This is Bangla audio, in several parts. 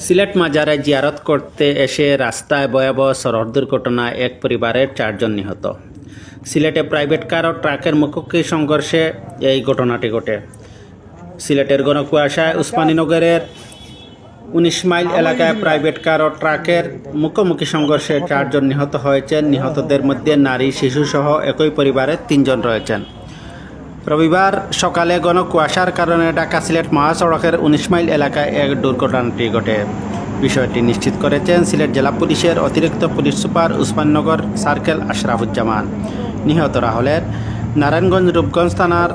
সিলেট মাজারে জিয়ারত করতে এসে রাস্তায় ভয়াবহ সড়ক দুর্ঘটনায় এক পরিবারের 4 জন নিহত। সিলেটে প্রাইভেট কার ও ট্রাকের মুখোমুখি সংঘর্ষে এই ঘটনাটি ঘটে। সিলেটের ঘন কুয়াশায় উসমানীনগরের 19 মাইল এলাকায় প্রাইভেট কার ও ট্রাকের মুখোমুখি সংঘর্ষে 4 জন নিহত হয়েছেন। নিহতদের মধ্যে নারী, শিশুসহ একই পরিবারের 3 জন রয়েছেন। রবিবার সকালে ঘন কুয়াশার কারণে ঢাকা সিলেট মহাসড়কের 19 মাইল এলাকায় এক দুর্ঘটনাটি ঘটে। বিষয়টি নিশ্চিত করেছেন সিলেট জেলা পুলিশের অতিরিক্ত police super Osmaninagar circle Ashrafuzzaman. নিহতরা হলেন নারায়ণগঞ্জ রূপগঞ্জ থানার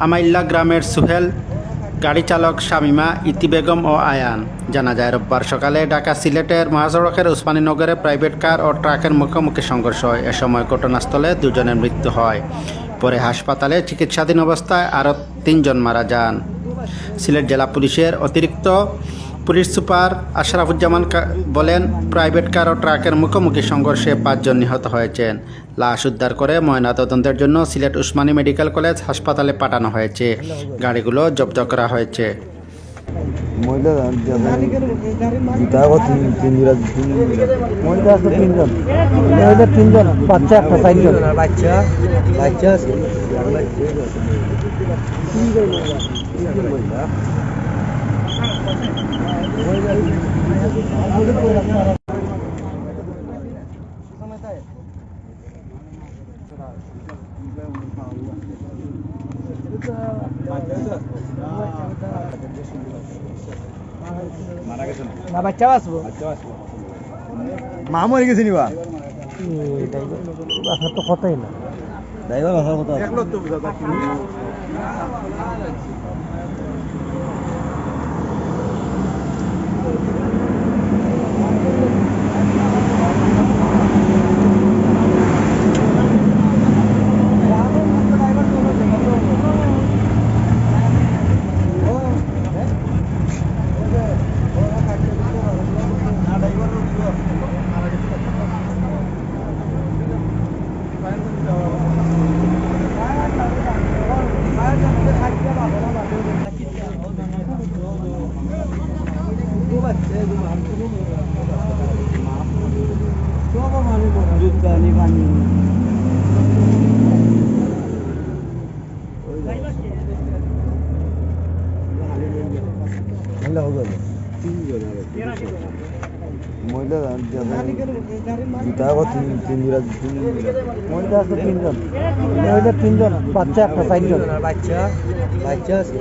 আমাইল্লা গ্রামের সুহেল, গাড়ি চালক শামিমা, ইতি বেগম ও আয়ান। জানা যায় রোববার সকালে ঢাকা সিলেটের মহাসড়কের উসমানীনগরে প্রাইভেট কার ও ট্রাকের মুখোমুখি সংঘর্ষ হয়। এ সময় ঘটনাস্থলে 2 জনের মৃত্যু হয়। পরে হাসপাতালে চিকিৎসাধীন অবস্থায় আরও 3 জন মারা যান। সিলেট জেলা পুলিশের অতিরিক্ত পুলিশ সুপার আশরাফুজ্জামান বলেন, প্রাইভেট কার ও ট্রাকের মুখোমুখি সংঘর্ষে 5 জন নিহত হয়েছেন। লাশ উদ্ধার করে ময়নাতদন্তের জন্য সিলেট উসমানী মেডিকেল কলেজ হাসপাতালে পাঠানো হয়েছে। গাড়িগুলো জব্দ করা হয়েছে। তিনজন বাচ্চা, একটা 4 জন বাচ্চা আছে। না বাচ্চা আসবো, মা মরে গেছে নিবা আপনার তো কথাই না। ড্রাইভার ভাষার কথা তিনজন বাচ্চা, একটা 4 জন বাচ্চা আছে।